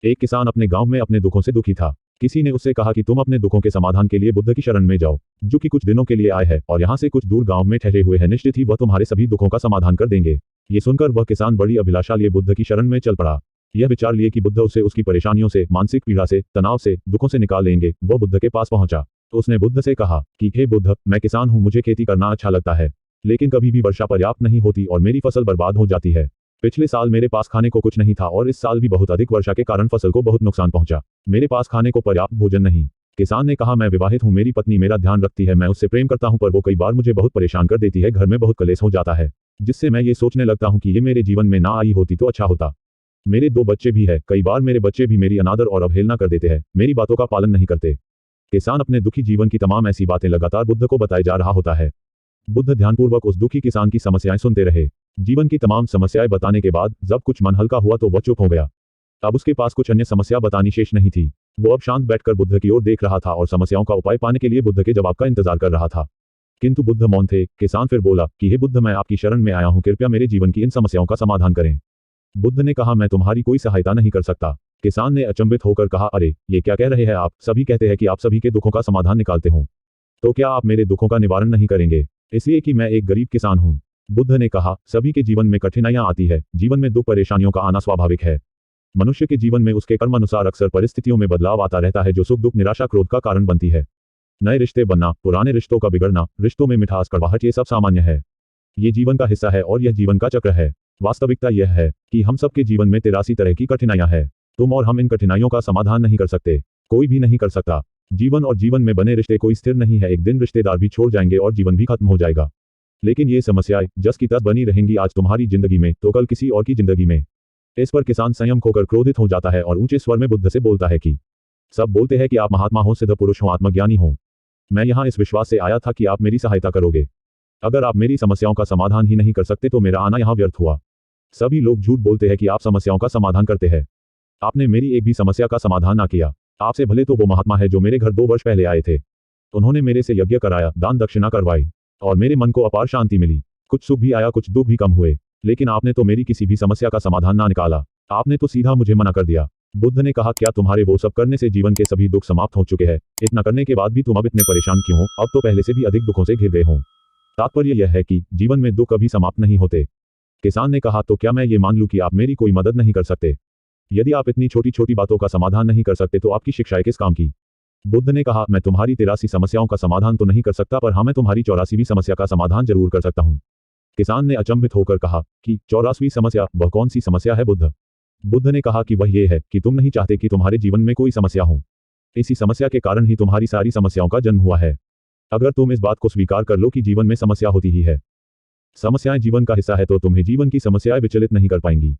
एक किसान अपने गांव में अपने दुखों से दुखी था। किसी ने उससे कहा कि तुम अपने दुखों के समाधान के लिए बुद्ध की शरण में जाओ, जो कि कुछ दिनों के लिए आए हैं और यहाँ से कुछ दूर गांव में ठहरे हुए हैं। निश्चित ही वह तुम्हारे सभी दुखों का समाधान कर देंगे। ये सुनकर वह किसान बड़ी अभिलाषा लिए बुद्ध की शरण में चल पड़ा। यह विचार लिए कि बुद्ध उसे उसकी परेशानियों से, मानसिक पीड़ा से, तनाव से, दुखों से निकाल लेंगे। वह बुद्ध के पास पहुंचा तो उसने बुद्ध से कहा कि हे बुद्ध, मैं किसान हूँ, मुझे खेती करना अच्छा लगता है, लेकिन कभी भी वर्षा पर्याप्त नहीं होती और मेरी फसल बर्बाद हो जाती है। पिछले साल मेरे पास खाने को कुछ नहीं था और इस साल भी बहुत अधिक वर्षा के कारण फसल को बहुत नुकसान पहुंचा। मेरे पास खाने को पर्याप्त भोजन नहीं। किसान ने कहा, मैं विवाहित हूँ, मेरी पत्नी मेरा ध्यान रखती है, मैं उससे प्रेम करता हूँ, पर वो कई बार मुझे बहुत परेशान कर देती है। घर में बहुत कलेश हो जाता है, जिससे मैं ये सोचने लगता हूँ कि ये मेरे जीवन में ना आई होती तो अच्छा होता। मेरे 2 बच्चे भी है, कई बार मेरे बच्चे भी मेरी अनादर और अवहेलना कर देते हैं, मेरी बातों का पालन नहीं करते। किसान अपने दुखी जीवन की तमाम ऐसी बातें लगातार बुद्ध को बताए जा रहा होता है। बुद्ध ध्यानपूर्वक उस दुखी किसान की समस्याएं सुनते रहे। जीवन की तमाम समस्याएं बताने के बाद जब कुछ मन हल्का हुआ तो वह चुप हो गया। अब उसके पास कुछ अन्य समस्या बतानी शेष नहीं थी। वो अब शांत बैठकर बुद्ध की ओर देख रहा था और समस्याओं का उपाय पाने के लिए बुद्ध के जवाब का इंतजार कर रहा था। किंतु बुद्ध मौन थे। किसान फिर बोला कि हे बुद्ध, मैं आपकी शरण में आया हूँ, कृपया मेरे जीवन की इन समस्याओं का समाधान करें। बुद्ध ने कहा, मैं तुम्हारी कोई सहायता नहीं कर सकता। किसान ने अचंभित होकर कहा, अरे ये क्या कह रहे हैं आप? सभी कहते हैं कि आप सभी के दुखों का समाधान निकालते हो, तो क्या आप मेरे दुखों का निवारण नहीं करेंगे? इसलिए कि मैं एक गरीब किसान हूँ। बुद्ध ने कहा, सभी के जीवन में कठिनाइयां आती है, जीवन में दुख परेशानियों का आना स्वाभाविक है। मनुष्य के जीवन में उसके कर्म अनुसार अक्सर परिस्थितियों में बदलाव आता रहता है, जो सुख दुख निराशा क्रोध का कारण बनती है। नए रिश्ते बनना, पुराने रिश्तों का बिगड़ना, रिश्तों में मिठास कड़वाहट, ये सब सामान्य है। ये जीवन का हिस्सा है और यह जीवन का चक्र है। वास्तविकता यह है कि हम सबके जीवन में 83 तरह की कठिनाइयां हैं। तुम और हम इन कठिनाइयों का समाधान नहीं कर सकते, कोई भी नहीं कर सकता। जीवन और जीवन में बने रिश्ते कोई स्थिर नहीं है, एक दिन रिश्तेदार भी छोड़ जाएंगे और जीवन भी खत्म हो जाएगा। लेकिन ये समस्याएं जस की तस बनी रहेंगी, आज तुम्हारी जिंदगी में तो कल किसी और की जिंदगी में। इस पर किसान संयम खोकर क्रोधित हो जाता है और ऊंचे स्वर में बुद्ध से बोलता है कि सब बोलते हैं कि आप महात्मा हो, सिद्ध पुरुष हो, आत्मज्ञानी हो। मैं यहाँ इस विश्वास से आया था कि आप मेरी सहायता करोगे। अगर आप मेरी समस्याओं का समाधान ही नहीं कर सकते तो मेरा आना यहाँ व्यर्थ हुआ। सभी लोग झूठ बोलते हैं कि आप समस्याओं का समाधान करते हैं। आपने मेरी एक भी समस्या का समाधान ना किया। आपसे भले तो वो महात्मा है जो मेरे घर 2 वर्ष पहले आए थे। उन्होंने मेरे से यज्ञ कराया, दान दक्षिणा करवाई और मेरे मन को अपार शांति मिली। कुछ सुख भी आया, कुछ दुख भी कम हुए, लेकिन आपने तो मेरी किसी भी समस्या का समाधान ना निकाला। आपने तो सीधा मुझे मना कर दिया। बुद्ध ने कहा, क्या तुम्हारे वो सब करने से जीवन के सभी दुख समाप्त हो चुके हैं? इतना करने के बाद भी तुम अब इतने परेशान क्यों हो? अब तो पहले से भी अधिक दुखों से घिर गए हो। तात्पर्य यह है कि जीवन में दुख कभी समाप्त नहीं होते। किसान ने कहा, तो क्या मैं ये मान लूं कि आप मेरी कोई मदद नहीं कर सकते? यदि आप इतनी छोटी छोटी बातों का समाधान नहीं कर सकते तो आपकी शिक्षाएं किस काम की? बुद्ध ने कहा, मैं तुम्हारी 83 समस्याओं का समाधान तो नहीं कर सकता, पर हाँ, मैं तुम्हारी 84वीं समस्या का समाधान जरूर कर सकता हूँ। किसान ने अचंभित होकर कहा कि 84वीं समस्या, वह कौन सी समस्या है बुद्ध? बुद्ध ने कहा कि वह ये है कि तुम नहीं चाहते कि तुम्हारे जीवन में कोई समस्या हो। इसी समस्या के कारण ही तुम्हारी सारी समस्याओं का जन्म हुआ है। अगर तुम इस बात को स्वीकार कर लो कि जीवन में समस्या होती ही है, समस्याएं जीवन का हिस्सा है, तो तुम्हें जीवन की समस्याएं विचलित नहीं कर पाएंगी।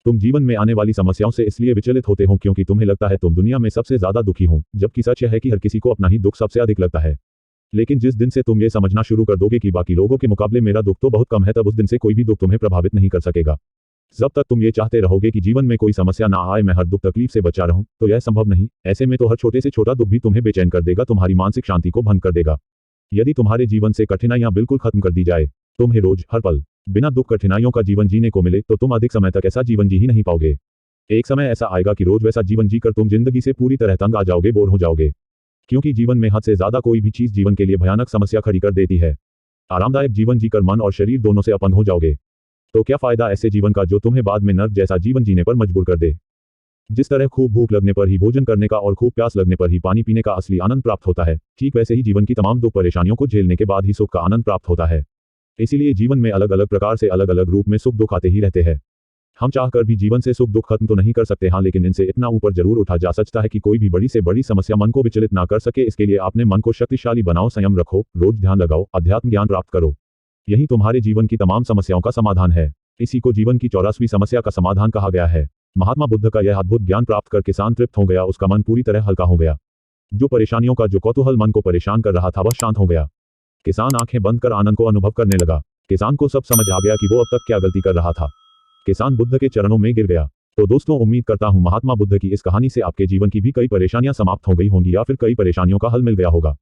तुम जीवन में आने वाली समस्याओं से इसलिए विचलित होते हो क्योंकि तुम्हें लगता है तुम दुनिया में सबसे ज्यादा दुखी हो, जबकि सच यह है कि हर किसी को अपना ही दुख सबसे अधिक लगता है। लेकिन जिस दिन से तुम ये समझना शुरू कर दोगे कि बाकी लोगों के मुकाबले मेरा दुख तो बहुत कम है, तब उस दिन से कोई भी दुख तुम्हें प्रभावित नहीं कर सकेगा। जब तक तुम ये चाहते रहोगे कि जीवन में कोई समस्या ना आए, मैं हर दुख तकलीफ से बचा रहूं, तो यह संभव नहीं। ऐसे में तो हर छोटे से छोटा दुख भी तुम्हें बेचैन कर देगा, तुम्हारी मानसिक शांति को भंग कर देगा। यदि तुम्हारे जीवन से कठिनाइयां बिल्कुल खत्म कर दी जाए, तुम्हें रोज हर पल बिना दुख कठिनाइयों का जीवन जीने को मिले, तो तुम अधिक समय तक ऐसा जीवन जी ही नहीं पाओगे। एक समय ऐसा आएगा कि रोज वैसा जीवन जीकर तुम जिंदगी से पूरी तरह तंग आ जाओगे, बोर हो जाओगे। क्योंकि जीवन में हद से ज्यादा कोई भी चीज जीवन के लिए भयानक समस्या खड़ी कर देती है। आरामदायक जीवन जीकर मन और शरीर दोनों से अपंग हो जाओगे। तो क्या फायदा ऐसे जीवन का जो तुम्हें बाद में नर्क जैसा जीवन जीने पर मजबूर कर दे? जिस तरह खूब भूख लगने पर ही भोजन करने का और खूब प्यास लगने पर ही पानी पीने का असली आनंद प्राप्त होता है, ठीक वैसे ही जीवन की तमाम दुख परेशानियों को झेलने के बाद ही सुख का आनंद प्राप्त होता है। इसीलिए जीवन में अलग अलग प्रकार से अलग अलग रूप में सुख दुख आते ही रहते हैं। हम चाहकर भी जीवन से सुख दुख खत्म तो नहीं कर सकते, हाँ, लेकिन इनसे इतना ऊपर जरूर उठा जा सकता है कि कोई भी बड़ी से बड़ी समस्या मन को विचलित ना कर सके। इसके लिए अपने मन को शक्तिशाली बनाओ, संयम रखो, रोज ध्यान लगाओ, अध्यात्म ज्ञान प्राप्त करो। यही तुम्हारे जीवन की तमाम समस्याओं का समाधान है। इसी को जीवन की 84वीं समस्या का समाधान कहा गया है। महात्मा बुद्ध का यह अद्भुत ज्ञान प्राप्त कर किसान तृप्त हो गया, उसका मन पूरी तरह हल्का हो गया। जो परेशानियों का जो कौतूहल मन को परेशान कर रहा था वह शांत हो गया। किसान आंखें बंद कर आनंद को अनुभव करने लगा। किसान को सब समझ आ गया कि वो अब तक क्या गलती कर रहा था। किसान बुद्ध के चरणों में गिर गया। तो दोस्तों, उम्मीद करता हूँ महात्मा बुद्ध की इस कहानी से आपके जीवन की भी कई परेशानियां समाप्त हो गई होंगी या फिर कई परेशानियों का हल मिल गया होगा।